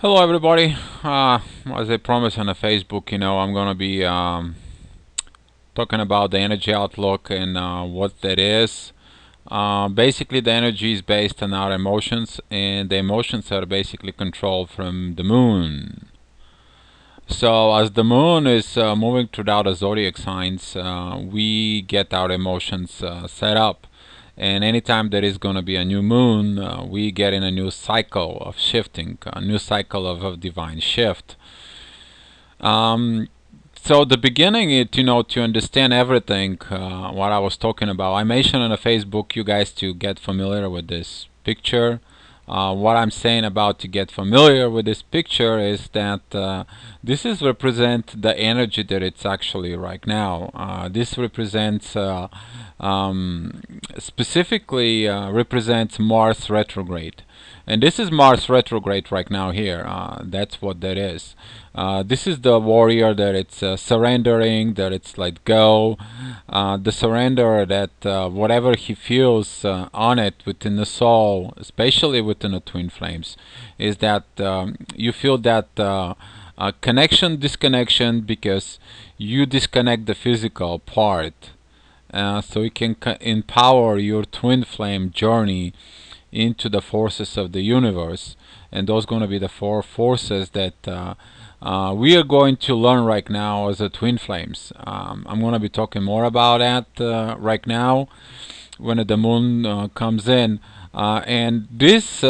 Hello everybody. As I promised on the Facebook, I'm gonna be talking about the energy outlook and what that is. Basically, the energy is based on our emotions, and the emotions are basically controlled from the moon. So, as the moon is moving throughout the zodiac signs, we get our emotions set up. And anytime there is going to be a new moon, we get in a new cycle of shifting, a new cycle of divine shift. Um, so the beginning, to understand everything, what I was talking about, I mentioned on the Facebook, you guys to get familiar with this picture. What I'm saying about to get familiar with this picture is that this is represent the energy that it's actually right now. This represents specifically represents Mars retrograde. And this is Mars retrograde right now here. That's what that is. This is the warrior that it's surrendering, that it's let go. The surrender that whatever he feels on it within the soul, especially within the twin flames, is that you feel that connection, disconnection, because you disconnect the physical part. So you can empower your twin flame journey into the forces of the universe, and those going to be the four forces that we are going to learn right now as the twin flames. I'm going to be talking more about that right now when the moon comes in, and this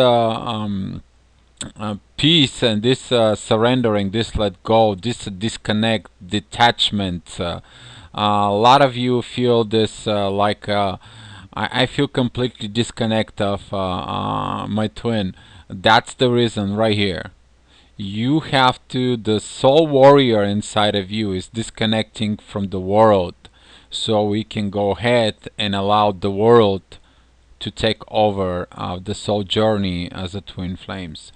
peace and this surrendering, this let go, this disconnect, detachment. A lot of you feel this I feel completely disconnect of my twin. That's the reason right here. You have to, the soul warrior inside of you is disconnecting from the world, so we can go ahead and allow the world to take over the soul journey as a twin flames.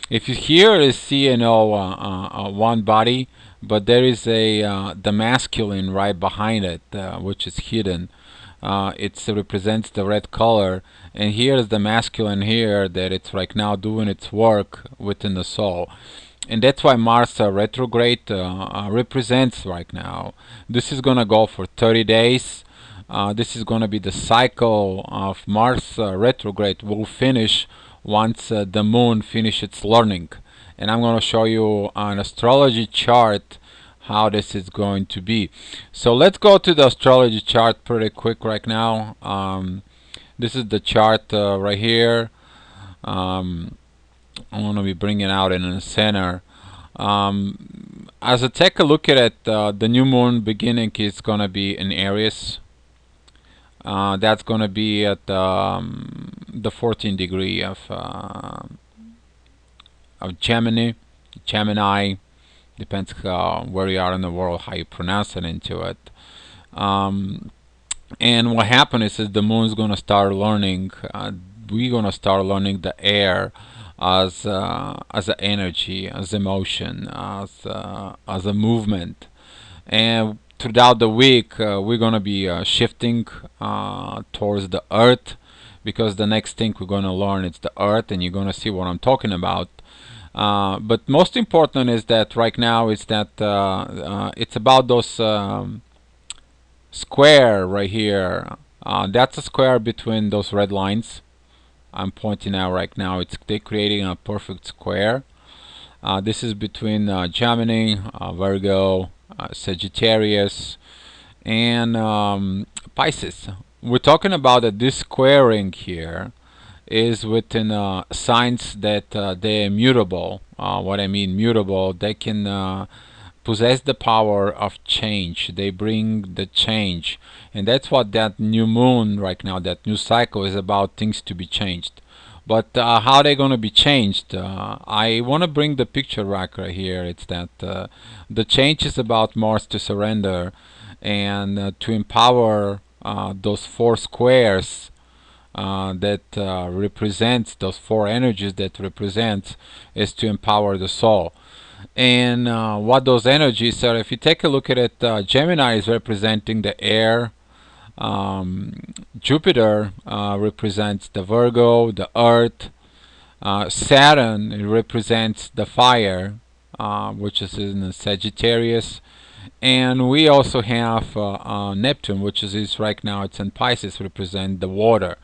If you here is see one body, but there is a the masculine right behind it, which is hidden. It represents the red color, and here is the masculine here that it's right now doing its work within the soul. And that's why Mars retrograde represents right now. This is gonna go for 30 days. This is gonna be the cycle of Mars retrograde will finish once the moon finishes its learning. And I'm gonna show you an astrology chart how this is going to be. So let's go to the astrology chart pretty quick right now. This is the chart right here. I'm going to be bringing out in the center. As I take a look at it, the new moon beginning is going to be in Aries. That's going to be at the 14th degree of Gemini. Depends where you are in the world, how you pronounce it into it. And what happens is the moon's gonna start learning. We're gonna start learning the air as an energy, as emotion, as a movement. And throughout the week, we're gonna be shifting towards the earth, because the next thing we're gonna learn is the earth, and you're gonna see what I'm talking about. But most important is that right now is that it's about those square right here. That's a square between those red lines I'm pointing out right now. They're creating a perfect square. This is between Gemini, Virgo, Sagittarius, and Pisces. We're talking about that this squaring here is within signs that they're mutable. What I mean mutable, they can possess the power of change. They bring the change, and that's what that new moon right now, that new cycle is about, things to be changed. But how they going to be changed? I want to bring the picture right here. It's that the change is about Mars to surrender and to empower those four squares that represents those four energies that represents is to empower the soul. And what those energies are, if you take a look at it, Gemini is representing the air. Jupiter represents the Virgo, the earth. Saturn, it represents the fire, which is in Sagittarius. And we also have Neptune, which is right now it's in Pisces, represent the water.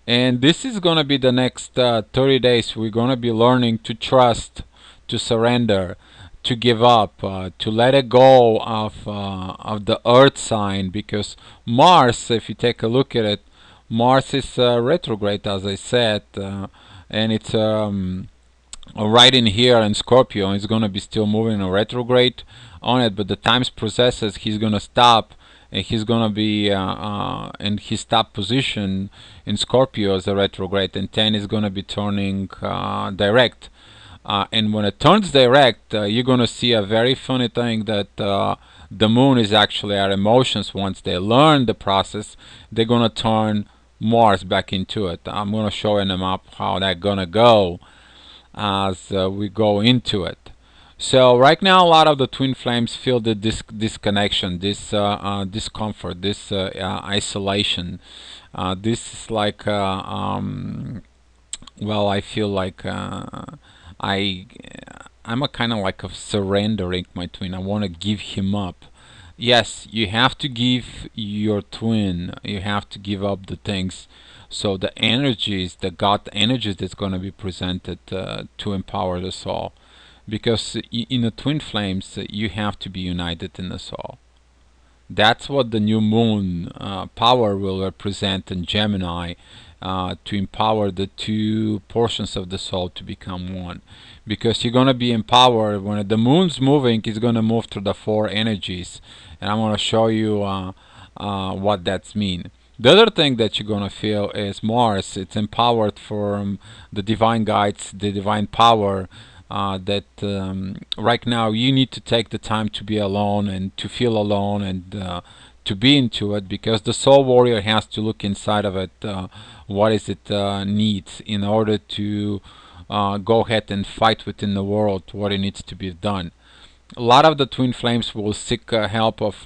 And this is going to be the next 30 days. We're going to be learning to trust, to surrender, to give up, to let it go of the Earth sign. Because Mars, if you take a look at it, Mars is retrograde, as I said, and it's right in here in Scorpio. It's going to be still moving in retrograde on it, but the times processes he's going to stop, and he's going to be in his top position in Scorpio as a retrograde, and 10 is going to be turning direct. And when it turns direct, you're going to see a very funny thing that the moon is actually our emotions. Once they learn the process, they're going to turn Mars back into it. I'm going to show in the map how that's going to go as we go into it. So right now, a lot of the twin flames feel the disconnection, this discomfort, this isolation. This is like, well, I feel like I, I'm a kind of like of surrendering my twin. I want to give him up. Yes, you have to give your twin. You have to give up the things. So the energies, the God energies that's going to be presented to empower the soul, because in the twin flames you have to be united in the soul. That's what the new moon power will represent in Gemini, to empower the two portions of the soul to become one. Because you're going to be empowered when the moon's moving, it's going to move through the four energies. And I'm going to show you what that's mean. The other thing that you're going to feel is Mars. It's empowered from the divine guides, the divine power, that right now you need to take the time to be alone and to feel alone and to be into it, because the soul warrior has to look inside of it, what is it needs in order to go ahead and fight within the world what it needs to be done. A lot of the twin flames will seek help of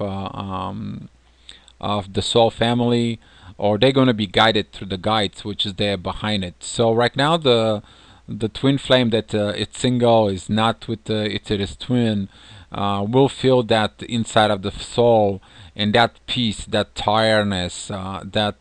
the soul family, or they're going to be guided through the guides which is there behind it. So right now the twin flame that it's single is not with it is twin, will feel that inside of the soul, and that peace, that tiredness, that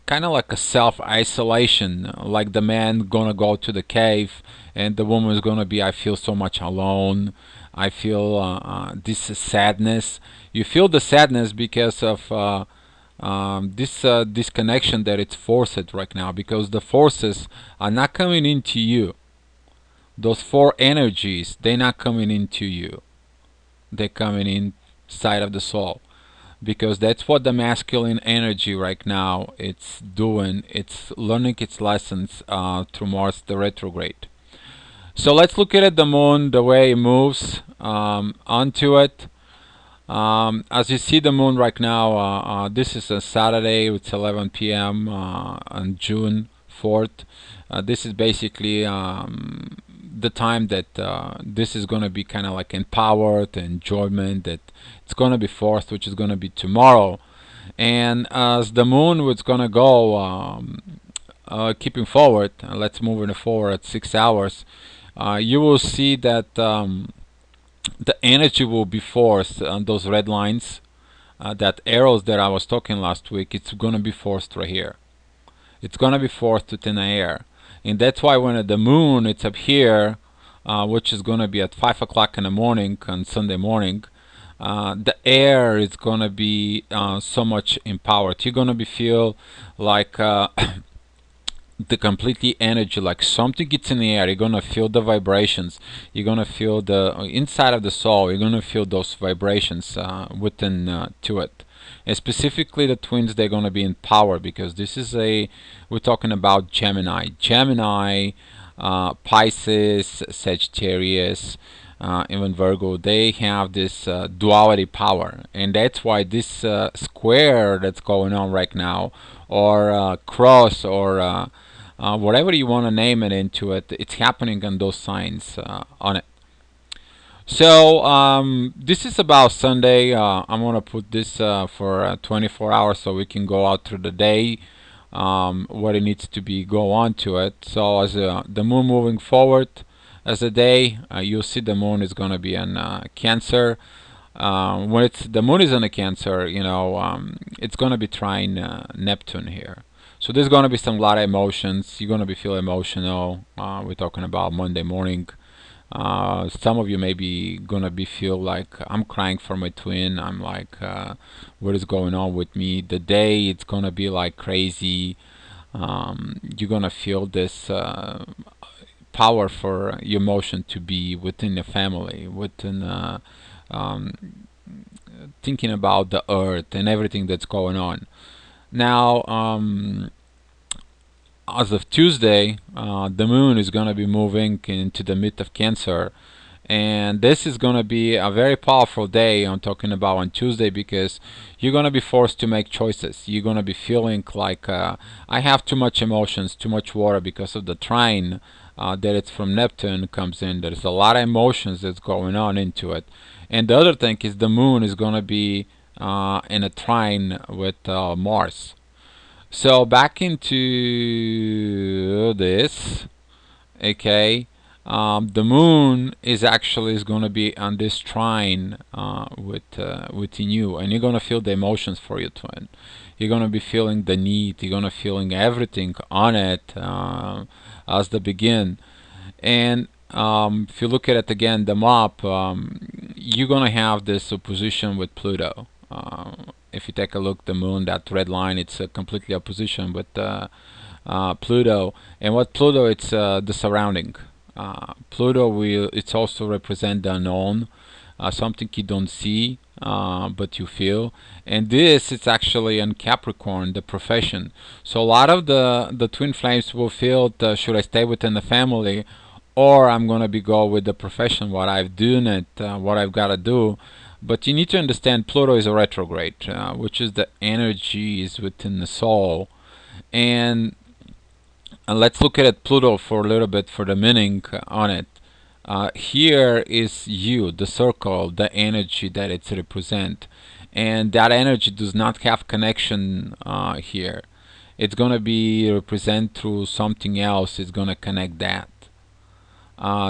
kind of like a self-isolation, like the man gonna go to the cave and the woman is gonna be, I feel so much alone, I feel this sadness. You feel the sadness because of this disconnection that it's forced right now, because the forces are not coming into you. Those four energies, they're not coming into you, they're coming inside of the soul, because that's what the masculine energy right now it's doing. It's learning its lessons through Mars the retrograde. So let's look at the moon, the way it moves onto it. As you see the moon right now, this is a Saturday, it's 11 p.m. On June 4th. This is basically the time that this is going to be kind of like empowered enjoyment, that it's going to be forced, which is going to be tomorrow. And as the moon was going to go keeping forward, let's move it forward at 6 hours, you will see that the energy will be forced on those red lines, that arrows that I was talking last week, it's going to be forced right here. It's going to be forced to thin air. And that's why when the moon it's up here, which is going to be at 5 o'clock in the morning on Sunday morning, the air is going to be so much empowered. You're going to be feel like the completely energy, like something gets in the air. You're gonna feel the vibrations, you're gonna feel the inside of the soul, you're gonna feel those vibrations within to it. And specifically the twins, they're gonna be in power, because this is we're talking about Gemini, Pisces, Sagittarius, even Virgo. They have this duality power, and that's why this square that's going on right now, or cross, or whatever you want to name it into it, it's happening on those signs on it. So this is about Sunday. I'm gonna put this for 24 hours so we can go out through the day. what it needs to be go on to it. So as the moon moving forward as a day, you'll see the moon is going to be in Cancer. When it's the moon is in a Cancer, it's going to be trying Neptune here. So there's going to be some lot of emotions. You're going to be feel emotional. We're talking about Monday morning. Some of you may be gonna be feel like I'm crying for my twin. I'm like, what is going on with me? The day it's gonna be like crazy. You're gonna feel this power for your emotion to be within the family, within um, thinking about the earth and everything that's going on. Now, as of Tuesday, the moon is going to be moving into the mid of Cancer, and this is going to be a very powerful day. I'm talking about on Tuesday because you're going to be forced to make choices. You're going to be feeling like I have too much emotions, too much water because of the trine that it's from Neptune comes in. There's a lot of emotions that's going on into it, and the other thing is the moon is going to be in a trine with Mars. So back into this, okay. The moon is going to be on this trine within you, and you're going to feel the emotions for your twin. You're going to be feeling the need. You're going to feeling everything on it as the begin. And if you look at it again, the map, you're going to have this opposition with Pluto. If you take a look, the moon, that red line, it's a completely opposition with Pluto. And what Pluto, it's the surrounding. Pluto will, it's also represent the unknown, something you don't see, but you feel. And this, it's actually in Capricorn, the profession. So a lot of the twin flames will feel, should I stay within the family, or I'm gonna be go with the profession, what I've done it, what I've got to do. But you need to understand Pluto is a retrograde, which is the energies within the soul. And let's look at it, Pluto, for a little bit for the meaning on it. Here is you, the circle, the energy that it's represent, and that energy does not have connection here. It's gonna be represent through something else. It's gonna connect that.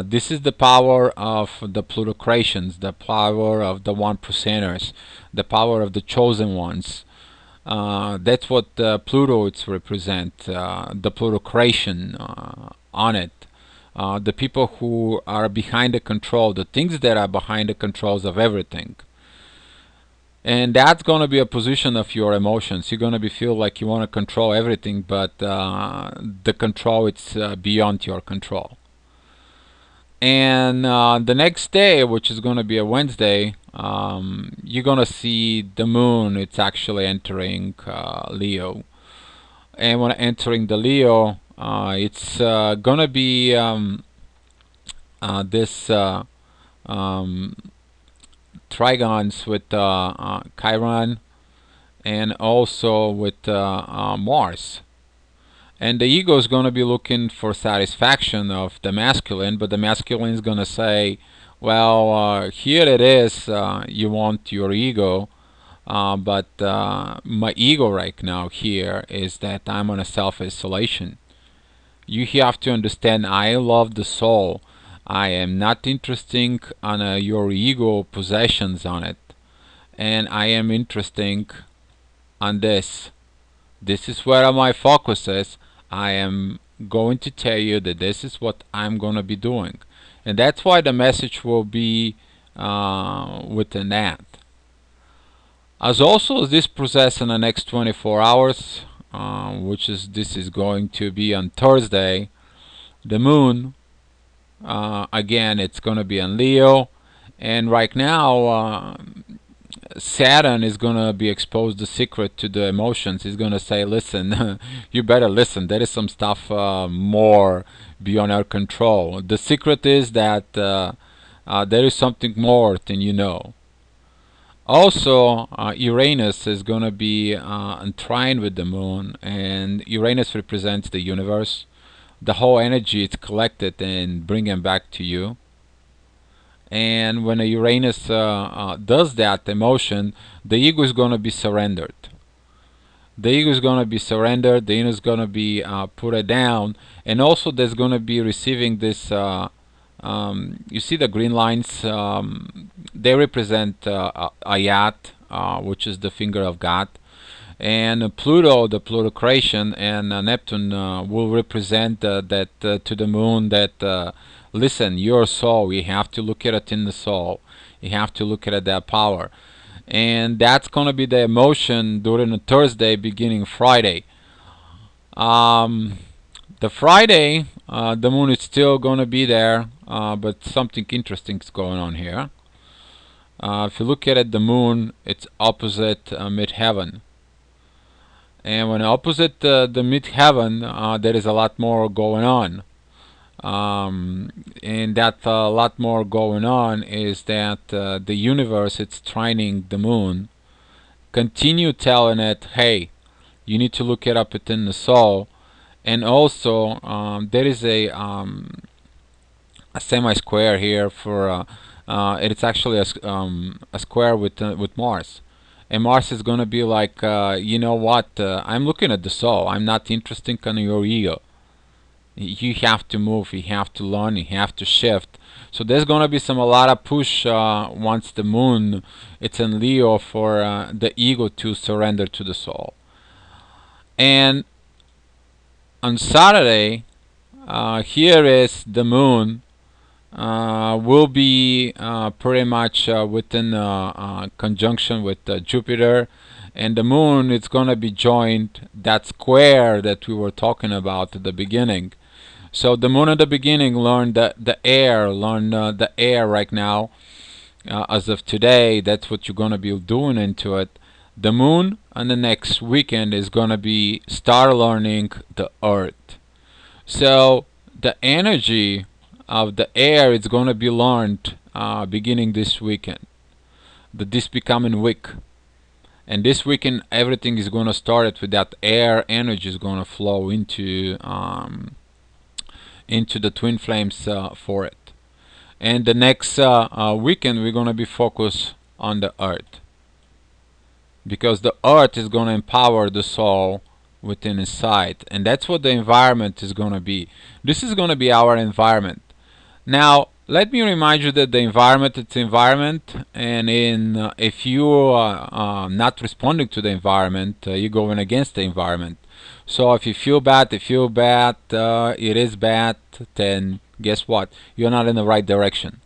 This is the power of the plutocratians, the power of the 1%ers, the power of the chosen ones. That's what Pluto it's represent, the plutocration on it. The people who are behind the control, the things that are behind the controls of everything. And that's going to be a position of your emotions. You're going to be feel like you want to control everything, but the control it's beyond your control. And the next day, which is going to be a Wednesday, you're going to see the moon. It's actually entering Leo. And when entering the Leo, it's going to be this trigons with Chiron and also with Mars. And the ego is going to be looking for satisfaction of the masculine, but the masculine is going to say, well, here it is, you want your ego, but my ego right now here is that I'm on a self-isolation. You have to understand, I love the soul. I am not interested on your ego possessions on it. And I am interested on this. This is where my focus is. I am going to tell you that this is what I'm going to be doing. And that's why the message will be within that. As also as this process in the next 24 hours, which is this is going to be on Thursday, the moon, again, it's going to be on Leo. And right now, Saturn is going to be exposed the secret to the emotions. He's going to say, listen, you better listen. There is some stuff more beyond our control. The secret is that there is something more than you know. Also, Uranus is going to be entwined with the moon, and Uranus represents the universe. The whole energy is collected and bring them back to you. And when a Uranus does that emotion, the ego is going to be surrendered. The ego is going to be surrendered, the ego is going to be put it down, and also there's going to be receiving this you see the green lines, they represent Ayat, which is the finger of God, and Pluto, the Plutocration, and Neptune will represent that to the moon that listen, your soul, you have to look at it in the soul, you have to look at it, that power, and that's going to be the emotion during a Thursday beginning Friday. um, the Friday, the moon is still going to be there, but something interesting is going on here. If you look at it, the moon, it's opposite midheaven. And when opposite the midheaven, there is a lot more going on. And that lot more going on is that the universe, it's training the moon, continue telling it, hey, you need to look it up within the soul. And also, there is a semi-square here for it's actually a square with Mars, and Mars is going to be like, you know what? I'm looking at the soul. I'm not interested in your ego. You have to move. You have to learn. You have to shift. So there's going to be a lot of push once the moon it's in Leo for the ego to surrender to the soul. And on Saturday, here is the moon will be pretty much within conjunction with Jupiter, and the moon is going to be joined that square that we were talking about at the beginning. So the moon at the beginning learned the air, the air right now. As of today, that's what you're going to be doing into it. The moon on the next weekend is going to be start learning the earth. So the energy of the air is going to be learned beginning this weekend. This becoming week. And this weekend, everything is going to start with that air energy is going to flow into the twin flames for it. And the next weekend, we're going to be focused on the earth, because the earth is going to empower the soul within inside, and that's what the environment is going to be. This is going to be our environment. Now, let me remind you that the environment, it's environment, and if you are not responding to the environment, you're going against the environment. So if you feel bad, it is bad, then guess what? You're not in the right direction.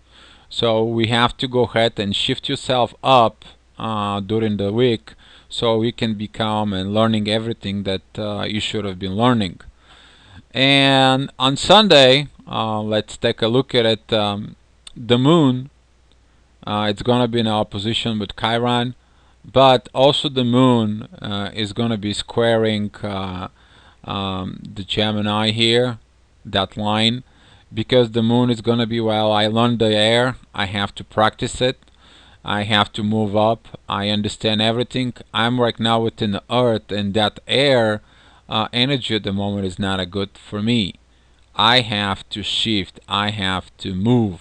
So we have to go ahead and shift yourself up during the week, so you can become and learning everything that you should have been learning. And on Sunday, let's take a look at it. The moon, it's going to be in opposition with Chiron, but also the moon is going to be squaring the Gemini here, that line, because the moon is going to be, well, I learned the air, I have to practice it, I have to move up, I understand everything. I'm right now within the earth, and that air energy at the moment is not a good for me. I have to shift, I have to move.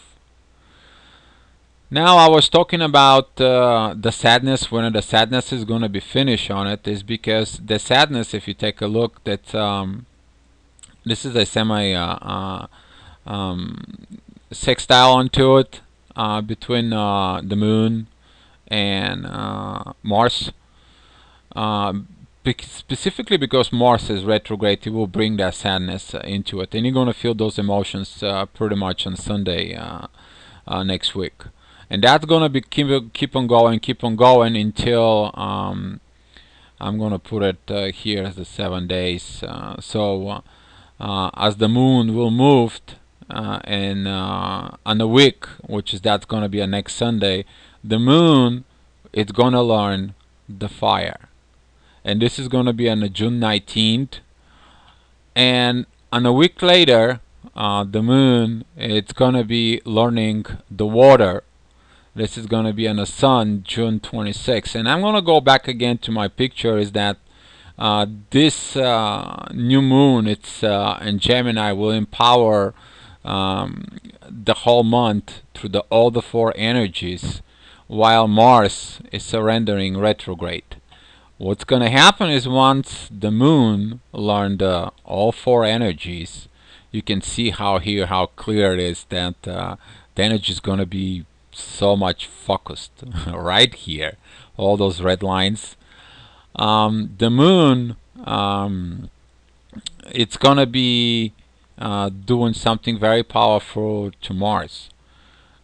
Now, I was talking about the sadness. When the sadness is going to be finished on it is because the sadness, if you take a look, that this is a semi sextile onto it between the moon and Mars. Specifically because Mars is retrograde, it will bring that sadness into it, and you're going to feel those emotions pretty much on Sunday next week. And that's going to be keep on going until I'm going to put it here as the 7 days. So as the moon will move and on the week, which is that's going to be a next Sunday, the moon is going to learn the fire. And this is going to be on June 19th. And on a week later, the moon, it's going to be learning the water. This is going to be on the sun, June 26th. And I'm going to go back again to my picture, is that this new moon, it's in Gemini, will empower the whole month through all the four energies, while Mars is surrendering retrograde. What's going to happen is once the moon learned all four energies, you can see how clear it is that the energy is going to be so much focused right here. All those red lines. The moon, it's going to be doing something very powerful to Mars.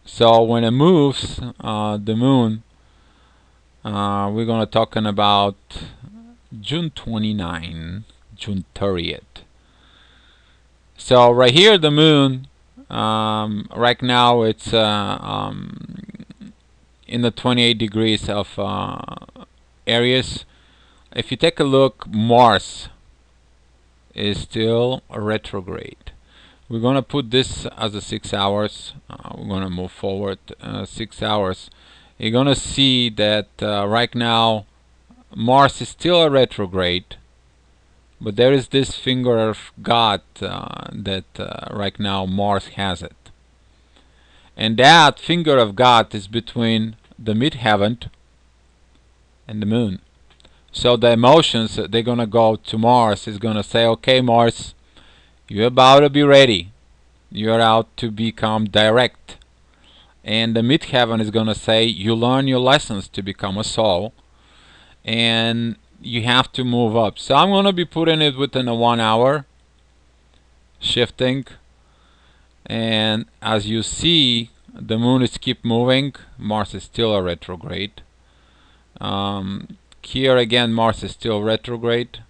So when it moves, the moon, we're going to talking about June 29, June 30th. So right here, the moon, right now it's in the 28 degrees of Aries. If you take a look, Mars is still a retrograde. We're gonna put this as a 6 hours. We're gonna move forward 6 hours. You're gonna see that right now Mars is still a retrograde, but there is this finger of God that right now Mars has it. And that finger of God is between the midheaven and the moon. So the emotions, they're going to go to Mars, is going to say, okay, Mars, you're about to be ready. You're out to become direct. And the midheaven is going to say, you learn your lessons to become a soul. And you have to move up. So I'm going to be putting it within a 1 hour shifting, and as you see, the moon is keep moving. Mars is still a retrograde. Here again, Mars is still retrograde.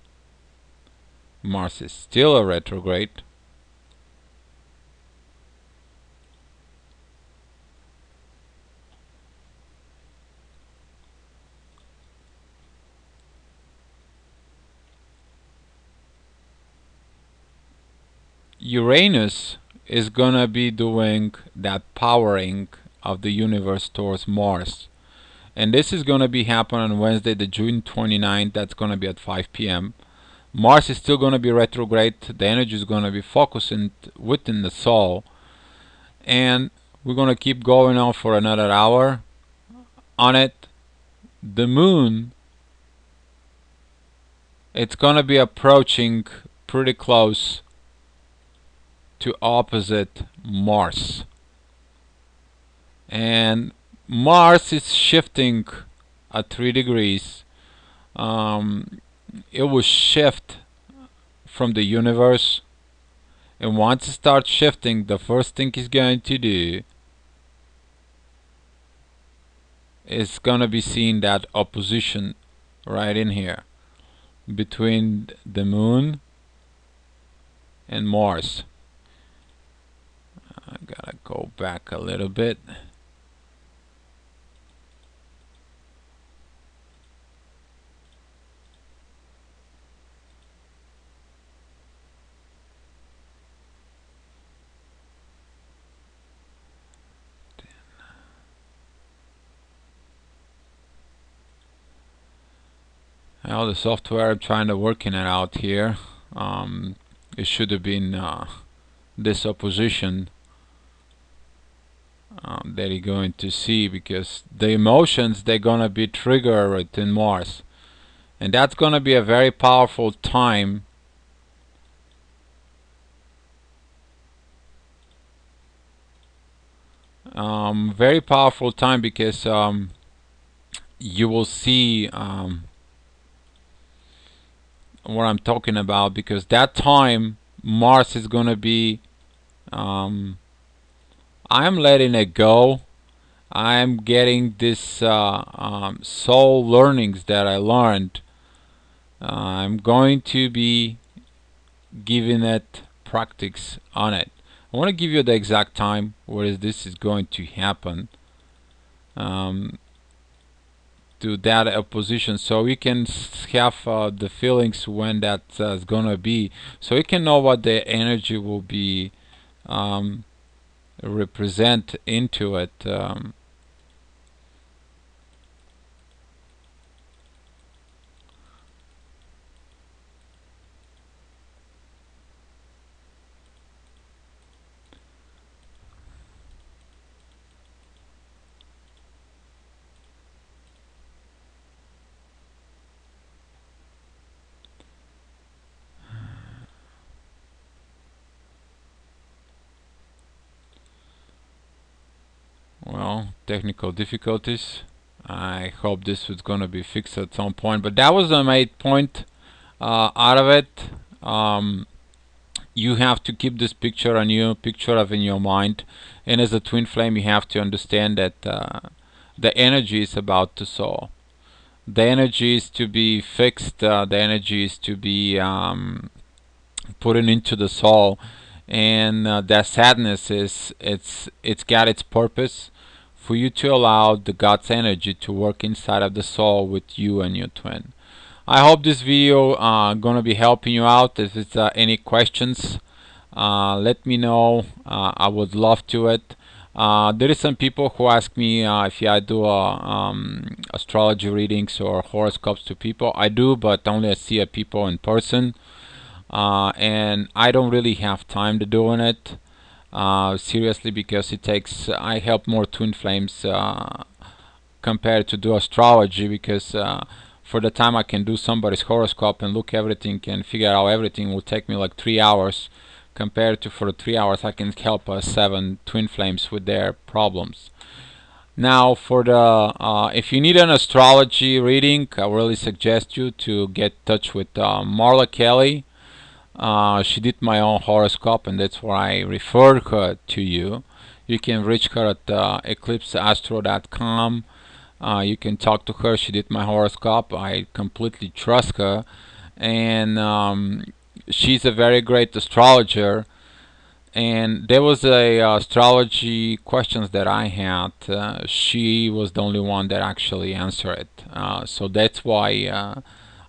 Mars is still a retrograde. Uranus is gonna be doing that powering of the universe towards Mars. And this is gonna be happening on Wednesday, the June 29th. That's gonna be at 5 p.m. Mars is still gonna be retrograde. The energy is gonna be focusing within the soul. And we're gonna keep going on for another hour on it. The moon, it's gonna be approaching pretty close to opposite Mars. And Mars is shifting at 3 degrees. It will shift from the universe, and once it starts shifting, the first thing it's going to do is gonna be seeing that opposition right in here between the moon and Mars. I gotta go back a little bit. Well, the software, I'm trying to working it out here. It should have been this opposition that you're going to see, because the emotions, they're gonna be triggered in Mars, and that's gonna be a very powerful time. Very powerful time, because you will see what I'm talking about, because that time Mars is gonna be I'm letting it go. I'm getting this soul learnings that I learned. I'm going to be giving it practice on it. I want to give you the exact time where this is going to happen um, to that opposition, so we can have the feelings when that's gonna be, so we can know what the energy will be represent into it. technical difficulties. I hope this was gonna be fixed at some point, but that was the main point out of it. You have to keep this picture, a new picture of in your mind, and as a twin flame, you have to understand that the energy is about to soul. The energy is to be fixed. The energy is to be put into the soul, and that sadness is it's got its purpose for you to allow the God's energy to work inside of the soul with you and your twin. I hope this video gonna be helping you out. If it's any questions, let me know. I would love to it. There is some people who ask me if I do astrology readings or horoscopes to people. I do, but only I see people in person, and I don't really have time to doing it. Seriously, because it takes. I help more twin flames compared to do astrology, because for the time I can do somebody's horoscope and look everything and figure out everything will take me like 3 hours, compared to for 3 hours I can help 7 twin flames with their problems. Now for the if you need an astrology reading, I really suggest you to get in touch with Marla Kelly. She did my own horoscope, and that's why I referred her to you. You can reach her at eclipseastro.com. You can talk to her. She did my horoscope. I completely trust her, and she's a very great astrologer. And there was a astrology questions that I had. She was the only one that actually answered it. So that's why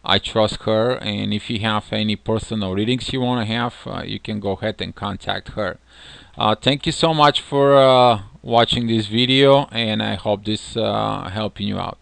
I trust her. And if you have any personal readings you want to have, you can go ahead and contact her. Thank you so much for watching this video, and I hope this helping you out.